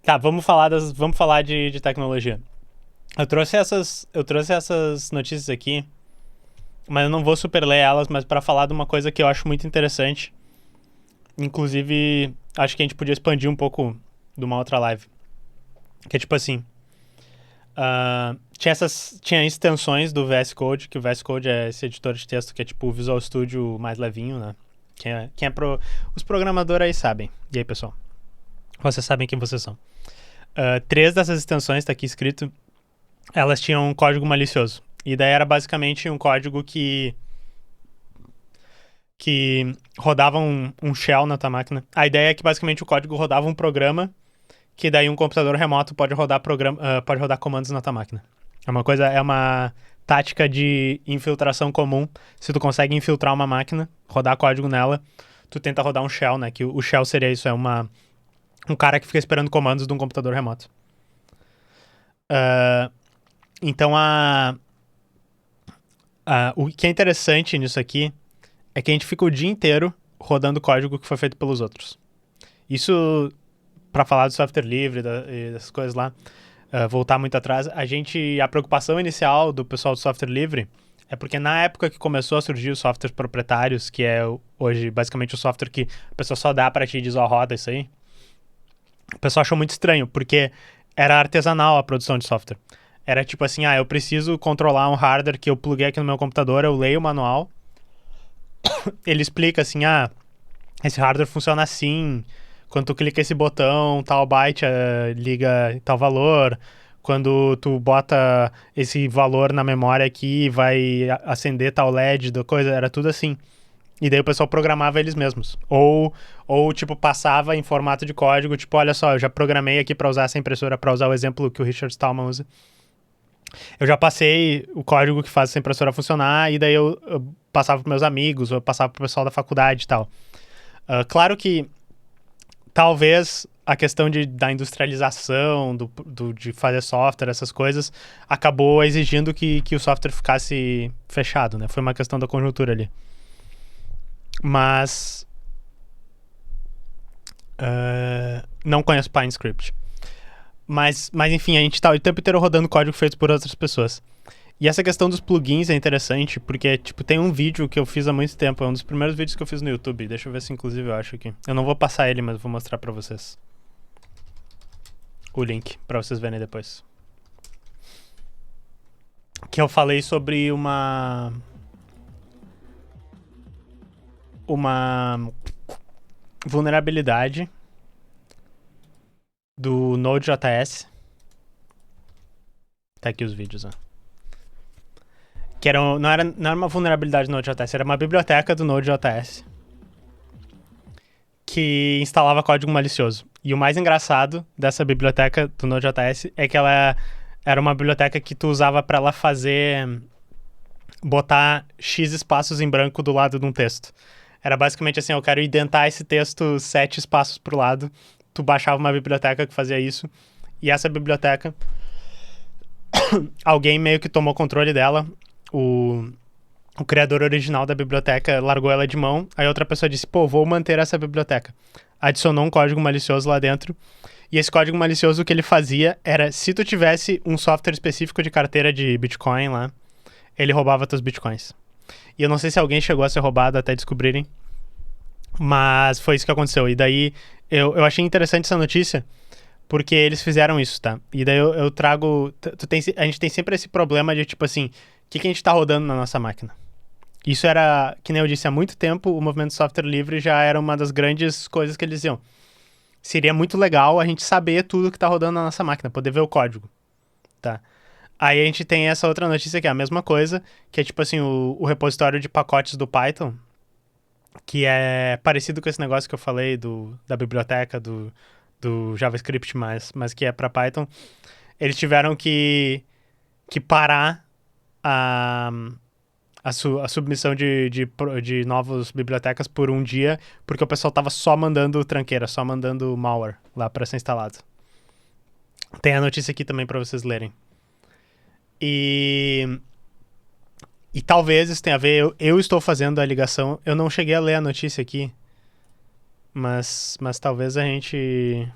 Tá, vamos falar de tecnologia. Eu trouxe essas notícias aqui, mas eu não vou super ler elas, mas pra falar de uma coisa que eu acho muito interessante. Inclusive, acho que a gente podia expandir um pouco de uma outra live. Que é tipo assim, tinha extensões do VS Code, que o VS Code é esse editor de texto que é tipo o Visual Studio mais levinho, né? Os programadores aí sabem. E aí, pessoal? Vocês sabem quem vocês são. Três dessas extensões, tá aqui escrito, elas tinham um código malicioso. E daí era basicamente um código que rodava um shell na tua máquina. A ideia é que basicamente o código rodava um programa que daí um computador remoto pode rodar comandos na tua máquina. É uma tática de infiltração comum. Se tu consegue infiltrar uma máquina, rodar código nela, tu tenta rodar um shell, né? Que o shell seria isso, um cara que fica esperando comandos de um computador remoto. Então o que é interessante nisso aqui é que a gente fica o dia inteiro rodando código que foi feito pelos outros. Isso, para falar do software livre e dessas coisas lá, voltar muito atrás, a preocupação inicial do pessoal do software livre é porque na época que começou a surgir os softwares proprietários, que é hoje basicamente o software que a pessoa só dá pra ti e diz, ó, roda isso aí, o pessoal achou muito estranho, porque era artesanal a produção de software. Era tipo assim, eu preciso controlar um hardware que eu pluguei aqui no meu computador, eu leio o manual, ele explica assim, esse hardware funciona assim, quando tu clica esse botão, tal byte liga tal valor, quando tu bota esse valor na memória aqui, vai acender tal LED da coisa, era tudo assim. E daí o pessoal programava eles mesmos. Ou tipo, passava em formato de código, tipo, olha só, eu já programei aqui para usar essa impressora, para usar o exemplo que o Richard Stallman usa. Eu já passei o código que faz essa impressora funcionar, e daí eu passava para meus amigos, ou eu passava para o pessoal da faculdade e tal. Claro que talvez a questão da industrialização, de fazer software, essas coisas, acabou exigindo que o software ficasse fechado, né? Foi uma questão da conjuntura ali. Mas não conheço PineScript. Mas enfim, a gente tá o tempo inteiro rodando código feito por outras pessoas. E essa questão dos plugins é interessante, porque, tipo, tem um vídeo que eu fiz há muito tempo, é um dos primeiros vídeos que eu fiz no YouTube. Deixa eu ver se, inclusive, eu acho aqui. Eu não vou passar ele, mas vou mostrar pra vocês o link, pra vocês verem depois. Que eu falei sobre uma vulnerabilidade do Node.js. Tá aqui os vídeos, ó. Que não era uma vulnerabilidade do Node.js, era uma biblioteca do Node.js que instalava código malicioso. E o mais engraçado dessa biblioteca do Node.js é que ela era uma biblioteca que tu usava para ela botar X espaços em branco do lado de um texto. Era basicamente assim, eu quero identar esse texto 7 espaços pro lado. Tu baixava uma biblioteca que fazia isso. E essa biblioteca, alguém meio que tomou controle dela. O criador original da biblioteca largou ela de mão. Aí outra pessoa disse, vou manter essa biblioteca. Adicionou um código malicioso lá dentro. E esse código malicioso, o que ele fazia era, se tu tivesse um software específico de carteira de Bitcoin lá, ele roubava teus Bitcoins. E eu não sei se alguém chegou a ser roubado até descobrirem, mas foi isso que aconteceu. E daí, eu achei interessante essa notícia, porque eles fizeram isso, tá? E daí eu trago... a gente tem sempre esse problema de, tipo assim, o que a gente tá rodando na nossa máquina? Isso era, que nem eu disse, há muito tempo, o movimento de software livre já era uma das grandes coisas que eles diziam. Seria muito legal a gente saber tudo que tá rodando na nossa máquina, poder ver o código, tá? Aí a gente tem essa outra notícia que é a mesma coisa, que é tipo assim, o repositório de pacotes do Python, que é parecido com esse negócio que eu falei da biblioteca, do JavaScript, mas que é para Python. Eles tiveram que parar a submissão de novas bibliotecas por um dia, porque o pessoal tava só mandando tranqueira, só mandando malware lá para ser instalado. Tem a notícia aqui também para vocês lerem. E talvez isso tenha a ver, eu estou fazendo a ligação, eu não cheguei a ler a notícia aqui, mas talvez a gente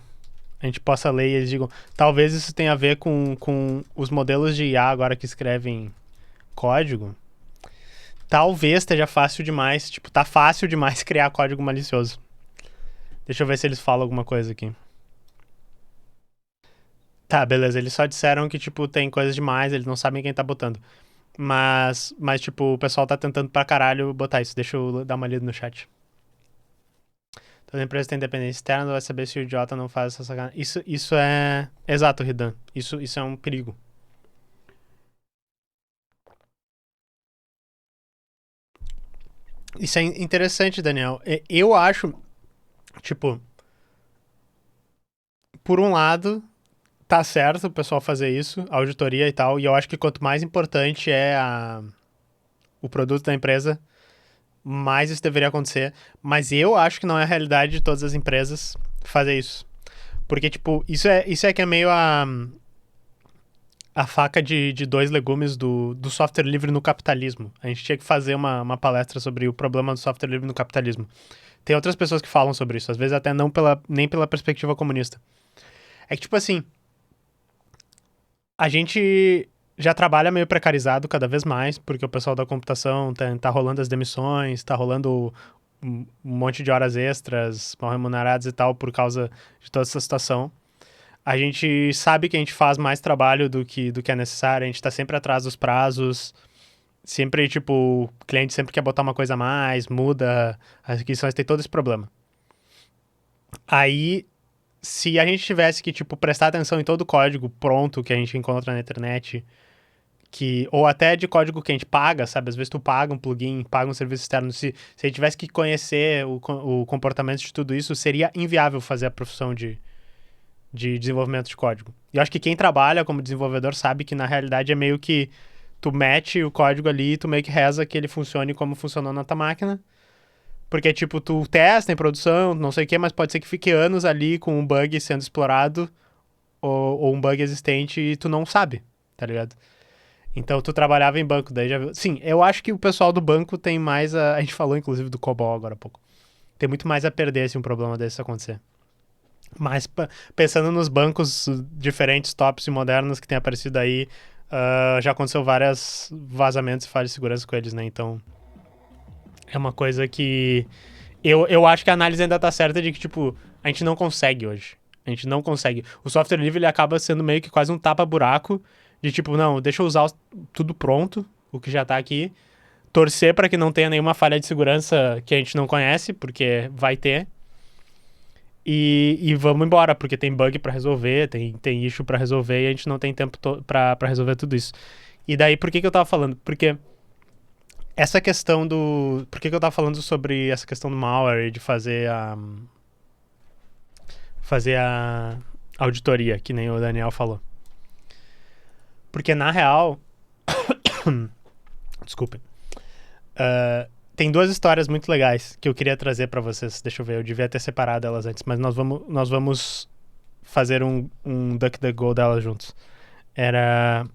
a gente possa ler e eles digam, talvez isso tenha a ver com os modelos de IA agora que escrevem código. Talvez esteja fácil demais, tipo, tá fácil demais criar código malicioso. Deixa eu ver se eles falam alguma coisa aqui. Tá, beleza, eles só disseram que, tipo, tem coisas demais, eles não sabem quem tá botando. Mas, tipo, o pessoal tá tentando pra caralho botar isso. Deixa eu dar uma lida no chat. Toda empresa tem independência externa, vai saber se o idiota não faz essa sacanagem. Isso é... Exato, Ridan. Isso é um perigo. Isso é interessante, Daniel. Eu acho, tipo, por um lado, tá certo o pessoal fazer isso, a auditoria e tal, e eu acho que quanto mais importante é o produto da empresa, mais isso deveria acontecer. Mas eu acho que não é a realidade de todas as empresas fazer isso. Porque, tipo, isso é que é meio a faca de dois legumes do software livre no capitalismo. A gente tinha que fazer uma palestra sobre o problema do software livre no capitalismo. Tem outras pessoas que falam sobre isso, às vezes até não nem pela perspectiva comunista. É que, tipo assim, a gente já trabalha meio precarizado cada vez mais, porque o pessoal da computação tá rolando as demissões, tá rolando um monte de horas extras, mal remuneradas e tal, por causa de toda essa situação. A gente sabe que a gente faz mais trabalho do que é necessário, a gente tá sempre atrás dos prazos, sempre, tipo, o cliente sempre quer botar uma coisa a mais, muda, as requisições tem todo esse problema. Aí, se a gente tivesse que, tipo, prestar atenção em todo o código pronto que a gente encontra na internet, ou até de código que a gente paga, sabe? Às vezes tu paga um plugin, paga um serviço externo. Se a gente tivesse que conhecer o comportamento de tudo isso, seria inviável fazer a profissão de desenvolvimento de código. E eu acho que quem trabalha como desenvolvedor sabe que na realidade é meio que tu mete o código ali e tu meio que reza que ele funcione como funcionou na tua máquina. Porque, tipo, tu testa em produção, não sei o que, mas pode ser que fique anos ali com um bug sendo explorado ou um bug existente e tu não sabe, tá ligado? Então tu trabalhava em banco, daí já viu. Sim, eu acho que o pessoal do banco tem mais a gente falou inclusive do COBOL agora há pouco. Tem muito mais a perder se um problema desse acontecer. Mas pensando nos bancos diferentes, tops e modernos que tem aparecido aí, já aconteceu vários vazamentos e falhas de segurança com eles, né? Então é uma coisa que eu acho que a análise ainda tá certa de que, tipo, a gente não consegue hoje. A gente não consegue. O software livre ele acaba sendo meio que quase um tapa-buraco de tipo, não, deixa eu usar tudo pronto, o que já tá aqui, torcer para que não tenha nenhuma falha de segurança que a gente não conhece, porque vai ter. E vamos embora, porque tem bug para resolver, tem issue para resolver e a gente não tem tempo para resolver tudo isso. E daí, por que eu tava falando? Porque essa questão do. Por que eu tava falando sobre essa questão do malware e de fazer a auditoria, que nem o Daniel falou. Porque na real. Desculpem. Tem duas histórias muito legais que eu queria trazer pra vocês. Deixa eu ver, eu devia ter separado elas antes, mas nós vamos fazer um DuckDuckGo delas juntos. Era.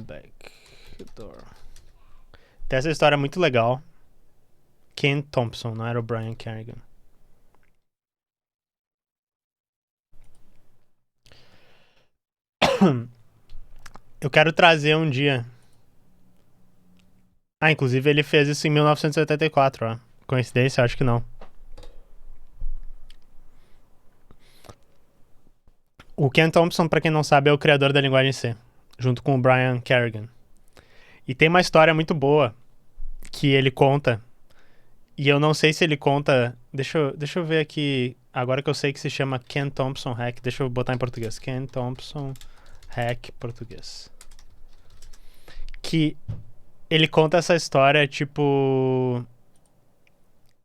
Backdoor. Tem essa história muito legal. Ken Thompson, não era o Brian Kerrigan. Eu quero trazer um dia. Ah, inclusive ele fez isso em 1984, ó. Coincidência? Acho que não. O Ken Thompson, pra quem não sabe, é o criador da linguagem C, junto com o Brian Kerrigan. E tem uma história muito boa que ele conta. E eu não sei se ele conta. Deixa eu ver aqui. Agora que eu sei que se chama Ken Thompson Hack, deixa eu botar em português. Ken Thompson Hack português. Que ele conta essa história, tipo.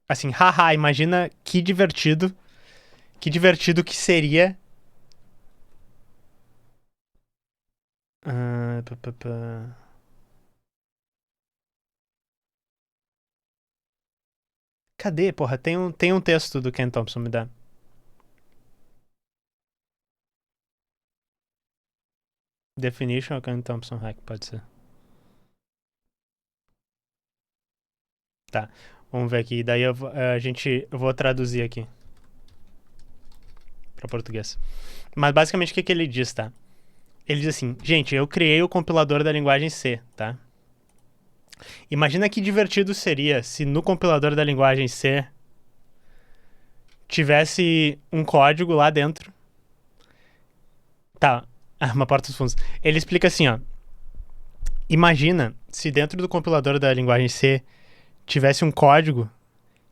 Assim, haha, imagina que divertido. Que divertido que seria. Ah, pá, pá, pá. Cadê, porra? Tem um texto do Ken Thompson, me dá. Definition ou Ken Thompson Hack, pode ser. Tá. Vamos ver aqui. Daí eu vou traduzir aqui para português. Mas basicamente o que ele diz, tá? Ele diz assim, gente, eu criei o compilador da linguagem C, tá? Imagina que divertido seria se no compilador da linguagem C tivesse um código lá dentro. Tá, uma porta dos fundos. Ele explica assim, ó. Imagina se dentro do compilador da linguagem C tivesse um código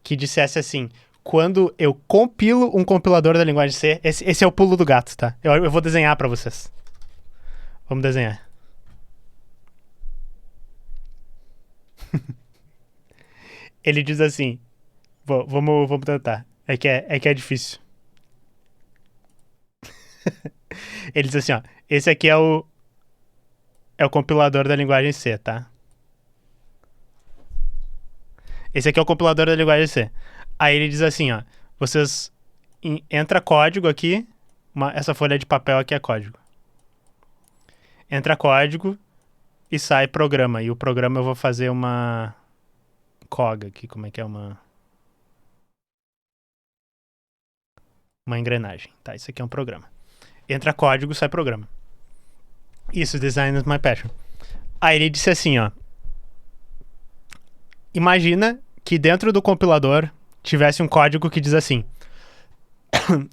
que dissesse assim, quando eu compilo um compilador da linguagem C, esse é o pulo do gato, tá? Eu vou desenhar pra vocês. Vamos desenhar. Ele diz assim, vamos tentar. É que é difícil. Ele diz assim, ó, esse aqui é o compilador da linguagem C, tá? Esse aqui é o compilador da linguagem C. Aí ele diz assim, ó, vocês entra código aqui, essa folha de papel aqui é código. Entra código e sai programa. E o programa eu vou fazer uma cog aqui, como é que é uma engrenagem, tá? Isso aqui é um programa. Entra código, sai programa. Isso, design is my passion. Aí ele disse assim, ó, imagina que dentro do compilador tivesse um código que diz assim,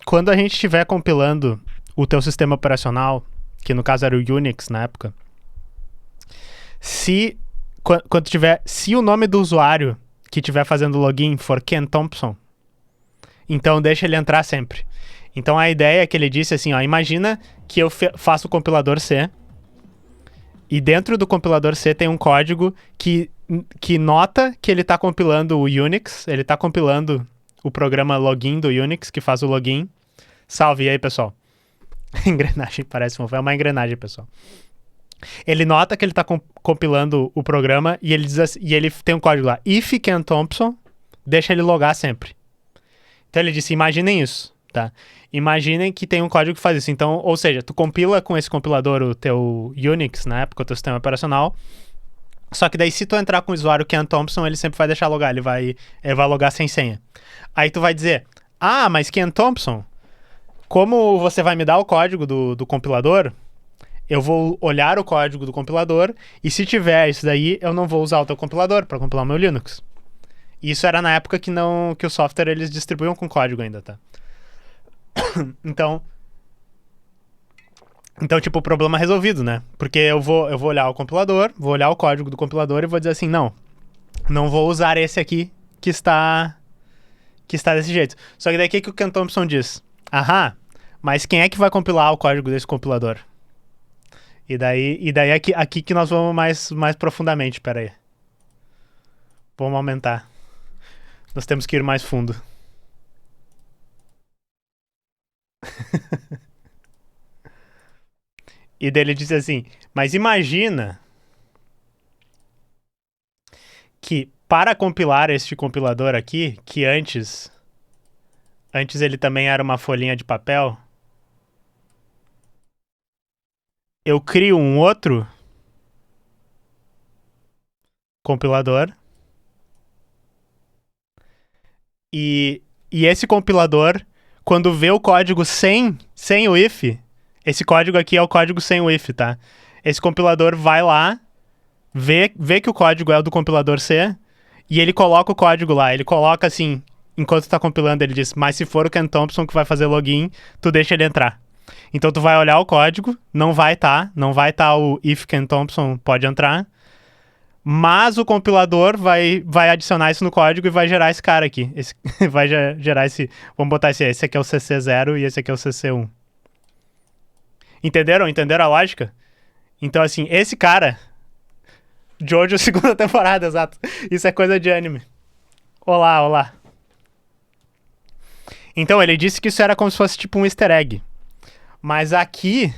quando a gente estiver compilando o teu sistema operacional, que no caso era o Unix na época, se o nome do usuário que estiver fazendo login for Ken Thompson, então deixa ele entrar sempre. Então a ideia é que ele disse assim, ó, imagina que eu faço o compilador C e dentro do compilador C tem um código que nota que ele está compilando o Unix, ele está compilando o programa login do Unix, que faz o login. Salve, e aí, pessoal? Engrenagem, parece uma engrenagem, pessoal. Ele nota que ele está compilando o programa e ele, diz assim, e ele tem um código lá, if Ken Thompson, deixa ele logar sempre. Então ele disse, imaginem isso, tá? Imaginem que tem um código que faz isso. Então, ou seja, tu compila com esse compilador o teu Unix, na época, o teu sistema operacional. Só que daí, se tu entrar com o usuário Ken Thompson, ele sempre vai deixar logar. Ele vai logar sem senha. Aí tu vai dizer, mas Ken Thompson, como você vai me dar o código do compilador, eu vou olhar o código do compilador e se tiver isso daí, eu não vou usar o teu compilador para compilar o meu Linux. Isso era na época que o software eles distribuíam com código ainda, tá? Então, tipo, o problema é resolvido, né? Porque eu vou olhar o compilador, vou olhar o código do compilador e vou dizer assim, não vou usar esse aqui que está desse jeito. Só que daí o que o Ken Thompson diz? Mas quem é que vai compilar o código desse compilador? E daí aqui que nós vamos mais profundamente, pera aí. Vamos aumentar. Nós temos que ir mais fundo. E daí ele disse assim, mas imagina que para compilar este compilador aqui, que antes ele também era uma folhinha de papel, eu crio um outro compilador e esse compilador, quando vê o código sem o if, esse código aqui é o código sem o if, tá? Esse compilador vai lá, vê que o código é o do compilador C e ele coloca o código lá. Ele coloca assim, enquanto tá compilando, ele diz, mas se for o Ken Thompson que vai fazer login, tu deixa ele entrar. Então tu vai olhar o código, não vai tá o if Ken Thompson pode entrar, mas o compilador vai adicionar isso no código e vai gerar esse cara aqui. Vai gerar esse... Vamos botar esse aqui é o CC0 e esse aqui é o CC1. Entenderam a lógica? Então, assim, esse cara... Jojo, segunda temporada, exato. Isso é coisa de anime. Olá. Então, ele disse que isso era como se fosse tipo um easter egg. Mas aqui...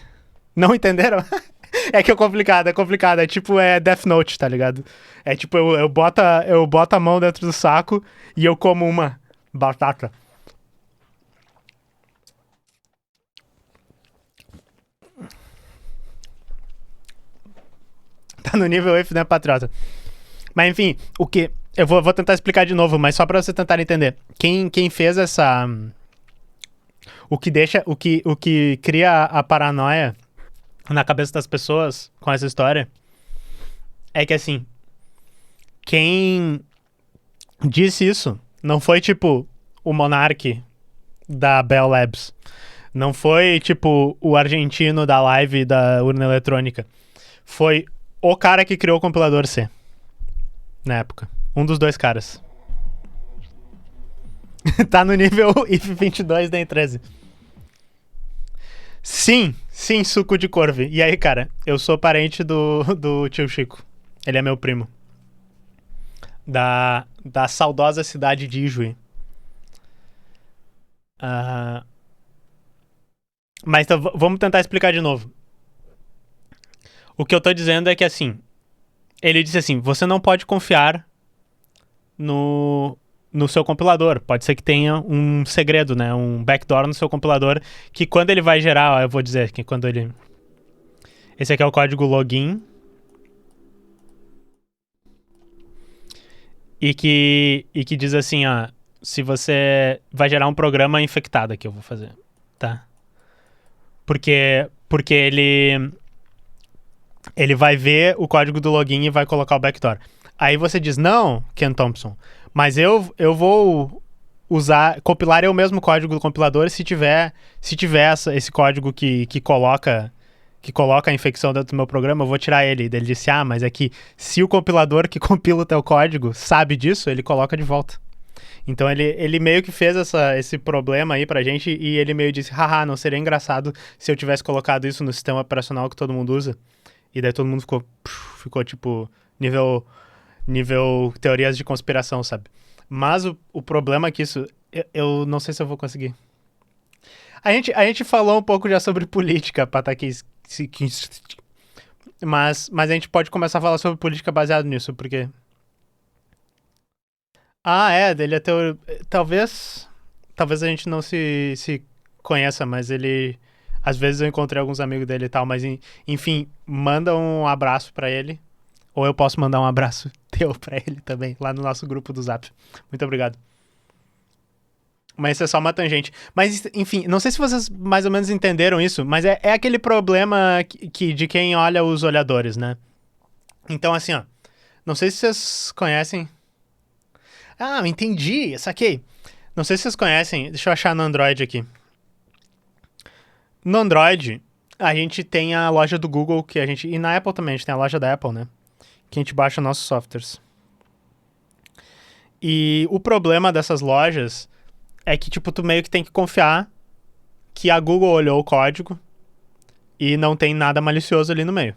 Não entenderam? É que é complicado. É tipo Death Note, tá ligado? É tipo, eu boto a mão dentro do saco e eu como uma batata. Tá no nível F, né, patriota? Mas enfim, o que Eu vou tentar explicar de novo, mas só pra você tentar entender. Quem fez essa... O que deixa... O que cria a paranoia na cabeça das pessoas com essa história é que, assim, quem disse isso não foi, tipo, o Monark da Bell Labs. Não foi, tipo, o argentino da live da urna eletrônica. Foi o cara que criou o compilador C. Na época. Um dos dois caras. Tá no nível if22 da E13. Sim, suco de corve. E aí, cara, eu sou parente do tio Chico. Ele é meu primo. Da saudosa cidade de Ijuí. Mas então, vamos tentar explicar de novo. O que eu tô dizendo é que, assim, ele disse assim, você não pode confiar no seu compilador. Pode ser que tenha um segredo, né? Um backdoor no seu compilador que quando ele vai gerar, ó, eu vou dizer que quando ele... Esse aqui é o código login. E que diz assim, ó, se você vai gerar um programa infectado aqui, eu vou fazer, tá? Porque ele vai ver o código do login e vai colocar o backdoor. Aí você diz, não, Ken Thompson, mas eu vou compilar eu mesmo o código do compilador se tiver esse código que coloca a infecção dentro do meu programa, eu vou tirar ele. Daí ele disse, mas é que se o compilador que compila o teu código sabe disso, ele coloca de volta. Então ele meio que fez esse problema aí pra gente e ele meio disse, haha, não seria engraçado se eu tivesse colocado isso no sistema operacional que todo mundo usa? E daí todo mundo ficou tipo, nível teorias de conspiração, sabe? Mas o problema é que isso, eu não sei se eu vou conseguir. A gente falou um pouco já sobre política, Patakis, mas a gente pode começar a falar sobre política baseado nisso, porque... Ele é teu... Talvez a gente não se conheça, mas ele... Às vezes eu encontrei alguns amigos dele e tal, mas enfim, manda um abraço pra ele. Ou eu posso mandar um abraço teu pra ele também, lá no nosso grupo do Zap. Muito obrigado. Mas isso é só uma tangente. Mas, enfim, não sei se vocês mais ou menos entenderam isso, mas é aquele problema de quem olha os olhadores, né? Então, assim, ó. Não sei se vocês conhecem... entendi, saquei. Não sei se vocês conhecem, deixa eu achar no Android aqui. No Android, a gente tem a loja do Google, que a gente... E na Apple também, a gente tem a loja da Apple, né? Que a gente baixa nossos softwares. E o problema dessas lojas é que, tipo, tu meio que tem que confiar que a Google olhou o código e não tem nada malicioso ali no meio.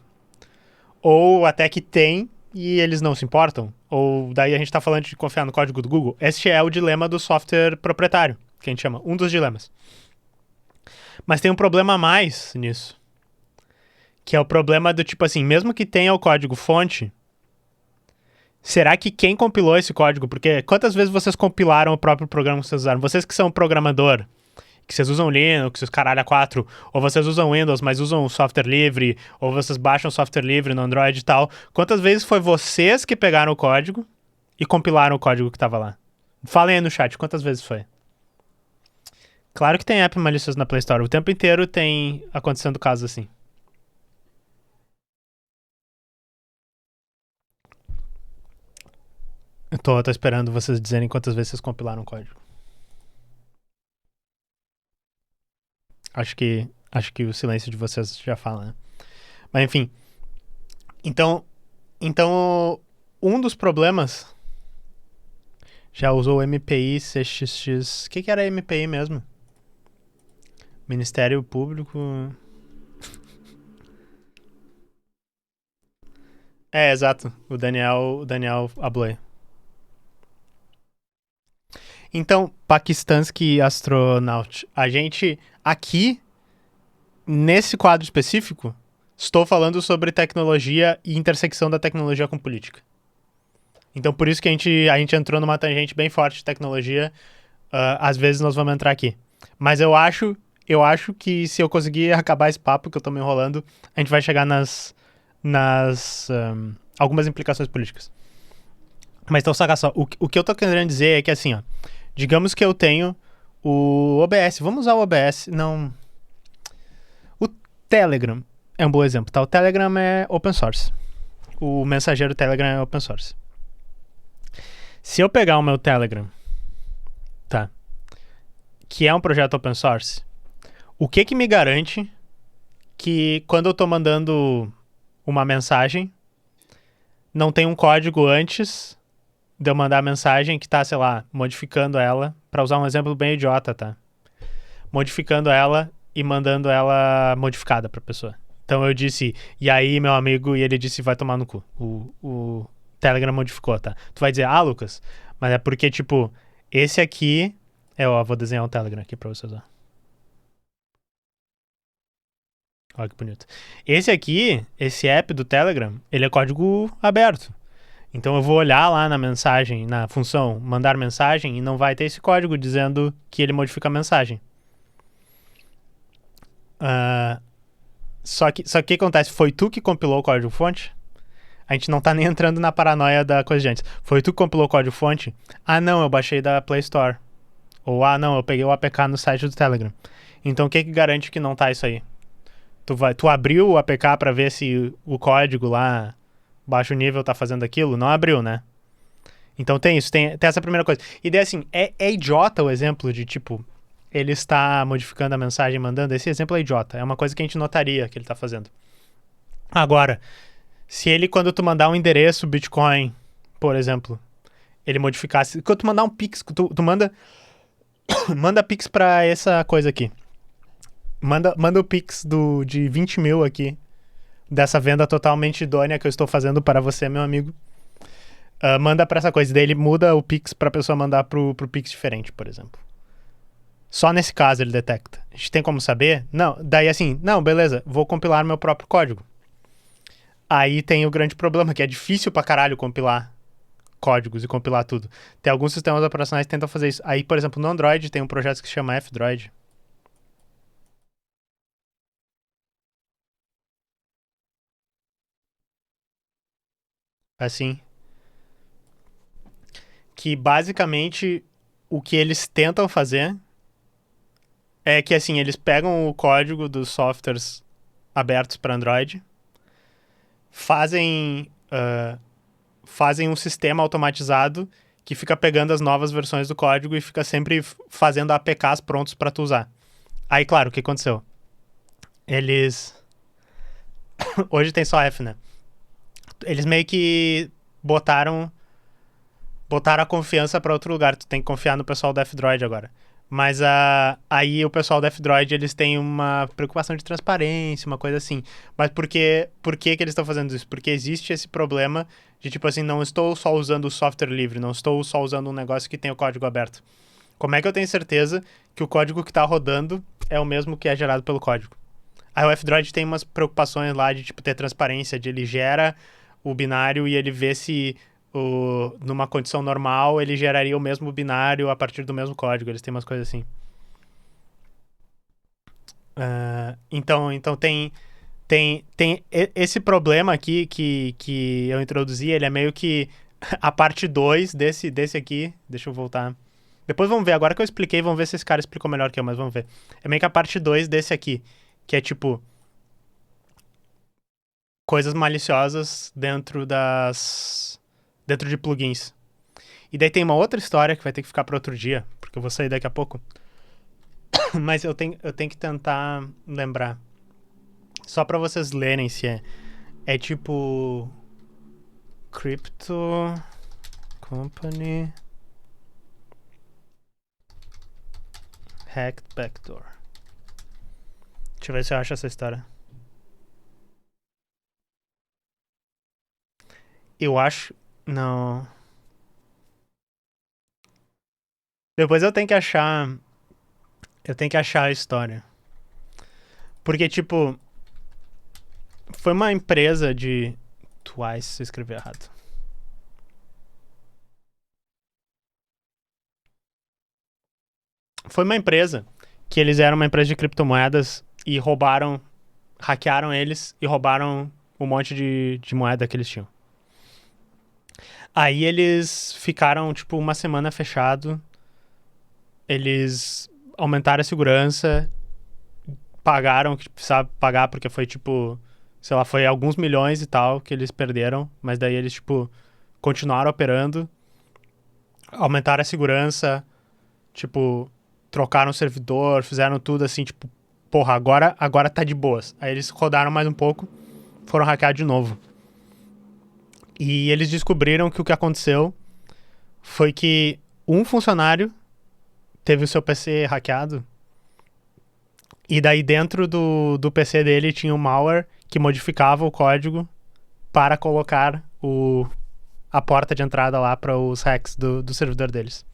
Ou até que tem e eles não se importam. Ou daí a gente tá falando de confiar no código do Google. Este é o dilema do software proprietário, que a gente chama. Um dos dilemas. Mas tem um problema a mais nisso. Que é o problema do tipo assim, mesmo que tenha o código fonte, será que quem compilou esse código? Porque quantas vezes vocês compilaram o próprio programa que vocês usaram? Vocês que são programador, que vocês usam Linux, os caralho a 4, ou vocês usam Windows, mas usam software livre, ou vocês baixam software livre no Android e tal. Quantas vezes foi vocês que pegaram o código e compilaram o código que tava lá? Falem aí no chat, quantas vezes foi? Claro que tem app malicioso na Play Store. O tempo inteiro tem acontecendo casos assim. Eu tô esperando vocês dizerem quantas vezes vocês compilaram o código. Acho que o silêncio de vocês já fala, né? Mas enfim. Então, um dos problemas... Já usou MPI, CXX... O que era MPI mesmo? Ministério Público... Exato. O Daniel Ablay. Então, Pakistansky Astronaut. A gente, aqui, nesse quadro específico, estou falando sobre tecnologia e intersecção da tecnologia com política. Então, por isso que a gente entrou numa tangente bem forte de tecnologia. Às vezes nós vamos entrar aqui. Mas eu acho que se eu conseguir acabar esse papo que eu tô me enrolando, a gente vai chegar nas algumas implicações políticas. Mas então, saca só, o que eu tô querendo dizer é que assim, ó, digamos que eu tenho o OBS, vamos usar o OBS, não... O Telegram é um bom exemplo, tá? O Telegram é open source. O mensageiro Telegram é open source. Se eu pegar o meu Telegram, tá? Que é um projeto open source, o que me garante que quando eu tô mandando uma mensagem, não tem um código antes de eu mandar a mensagem que tá, sei lá, modificando ela, pra usar um exemplo bem idiota, tá? Modificando ela e mandando ela modificada pra pessoa. Então eu disse, e aí, meu amigo, e ele disse, vai tomar no cu. O Telegram modificou, tá? Tu vai dizer, ah, Lucas, mas é porque, tipo, esse aqui. Ó, vou desenhar um Telegram aqui pra você usar. Olha que bonito. Esse aqui, esse app do Telegram, ele é código aberto. Então eu vou olhar lá na mensagem, na função mandar mensagem, e não vai ter esse código dizendo que ele modifica a mensagem. Só que o que acontece? Foi tu que compilou o código-fonte? A gente não tá nem entrando na paranoia da coisa de antes. Foi tu que compilou o código-fonte? Ah, não, eu baixei da Play Store. Ou, ah, não, eu peguei o APK no site do Telegram. Então o que garante que não tá isso aí? Tu abriu o APK pra ver se o código lá, baixo nível, tá fazendo aquilo? Não abriu, né? Então tem isso, tem essa primeira coisa. E daí assim, é idiota o exemplo de tipo, ele está modificando a mensagem e mandando. Esse exemplo é idiota. É uma coisa que a gente notaria que ele tá fazendo. Agora, se ele, quando tu mandar um endereço Bitcoin, por exemplo, ele modificasse. Quando tu mandar um Pix, tu manda. Manda Pix pra essa coisa aqui. Manda o Pix de 20 mil aqui. Dessa venda totalmente idônea que eu estou fazendo para você, meu amigo. Manda pra essa coisa. Daí ele muda o Pix pra pessoa mandar pro Pix diferente, por exemplo. Só nesse caso ele detecta. A gente tem como saber? Não. Daí assim, não, beleza, vou compilar meu próprio código. Aí tem o grande problema, que é difícil pra caralho compilar códigos e compilar tudo. Tem alguns sistemas operacionais que tentam fazer isso. Aí, por exemplo, no Android tem um projeto que se chama F-Droid. Assim, que basicamente o que eles tentam fazer é que, assim, eles pegam o código dos softwares abertos para Android, fazem um sistema automatizado que fica pegando as novas versões do código e fica sempre fazendo APKs prontos para tu usar. Aí, claro, o que aconteceu? Eles... Hoje tem só F, né? Eles meio que botaram a confiança para outro lugar. Tu tem que confiar no pessoal do F-Droid agora. Mas aí o pessoal do F-Droid, eles têm uma preocupação de transparência, uma coisa assim. Mas por que eles estão fazendo isso? Porque existe esse problema de, tipo assim, não estou só usando o software livre, não estou só usando um negócio que tem o código aberto. Como é que eu tenho certeza que o código que está rodando é o mesmo que é gerado pelo código? Aí o F-Droid tem umas preocupações lá de, tipo, ter transparência, de ele gera o binário e ele vê se numa condição normal, ele geraria o mesmo binário a partir do mesmo código. Eles têm umas coisas assim. Então tem esse problema aqui que eu introduzi, ele é meio que a parte 2 desse aqui. Deixa eu voltar. Depois vamos ver, agora que eu expliquei, vamos ver se esse cara explicou melhor que eu, mas vamos ver. É meio que a parte 2 desse aqui, que é tipo coisas maliciosas dentro de plugins. E daí tem uma outra história que vai ter que ficar para outro dia, porque eu vou sair daqui a pouco. Mas eu tenho que tentar lembrar. Só para vocês lerem se é tipo Crypto Company Hacked Backdoor. Deixa eu ver se eu acho essa história. Eu acho... Não... Depois eu tenho que achar... Eu tenho que achar a história. Porque, tipo... Foi uma empresa de... Twice, se eu escrevi errado. Foi uma empresa que eles eram uma empresa de criptomoedas e roubaram... Hackearam eles e roubaram um monte de moeda que eles tinham. Aí eles ficaram, tipo, uma semana fechado. Eles aumentaram a segurança, pagaram o que precisava pagar, porque foi, tipo, sei lá, foi alguns milhões e tal que eles perderam. Mas daí eles, tipo, continuaram operando, aumentaram a segurança, tipo, trocaram o servidor, fizeram tudo assim, tipo, porra, agora tá de boas. Aí eles rodaram mais um pouco, foram hackear de novo. E eles descobriram que o que aconteceu foi que um funcionário teve o seu PC hackeado. E daí dentro do PC dele tinha um malware que modificava o código para colocar a porta de entrada lá para os hacks do servidor deles.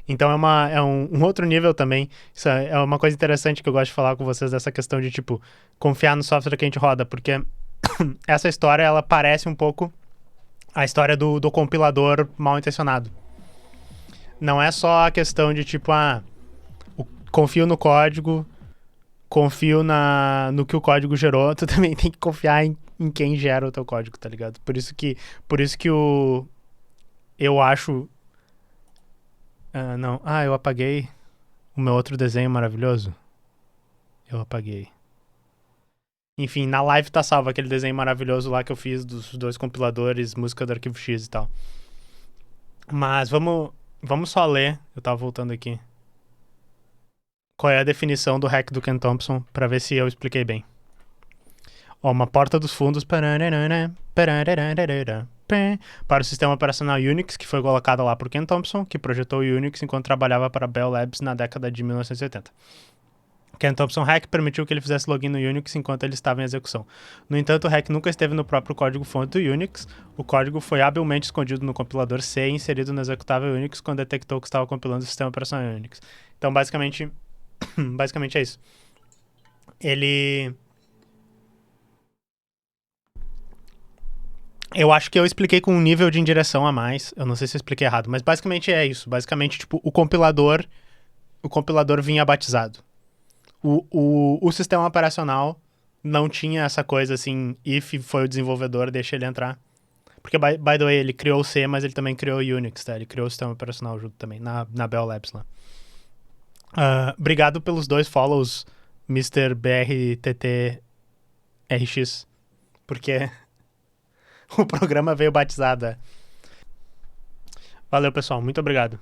Então é um outro nível também. Isso é uma coisa interessante que eu gosto de falar com vocês dessa questão de, tipo, confiar no software que a gente roda, porque essa história, ela parece um pouco a história do compilador mal intencionado. Não é só a questão de, tipo, confio no código, confio no que o código gerou, tu também tem que confiar em quem gera o teu código, tá ligado? Por isso que eu acho... não. Eu apaguei o meu outro desenho maravilhoso. Eu apaguei. Enfim, na live tá salvo aquele desenho maravilhoso lá que eu fiz dos dois compiladores, música do Arquivo X e tal. Mas vamos só ler. Eu tava voltando aqui. Qual é a definição do hack do Ken Thompson, pra ver se eu expliquei bem. Uma porta dos fundos para o sistema operacional Unix, que foi colocada lá por Ken Thompson, que projetou o Unix enquanto trabalhava para Bell Labs na década de 1980. Ken Thompson Hack permitiu que ele fizesse login no Unix enquanto ele estava em execução. No entanto, o hack nunca esteve no próprio código-fonte do Unix. O código foi habilmente escondido no compilador C e inserido no executável Unix quando detectou que estava compilando o sistema operacional Unix. Então, basicamente é isso. Eu acho que eu expliquei com um nível de indireção a mais. Eu não sei se eu expliquei errado, mas basicamente é isso. Basicamente, tipo, o compilador vinha batizado. O sistema operacional não tinha essa coisa assim, if foi o desenvolvedor, deixa ele entrar. Porque, by the way, ele criou o C, mas ele também criou o Unix, tá? Ele criou o sistema operacional junto também, na Bell Labs lá. Obrigado pelos 2 follows, Mr. BRTTRX, porque o programa veio batizado. Valeu, pessoal. Muito obrigado.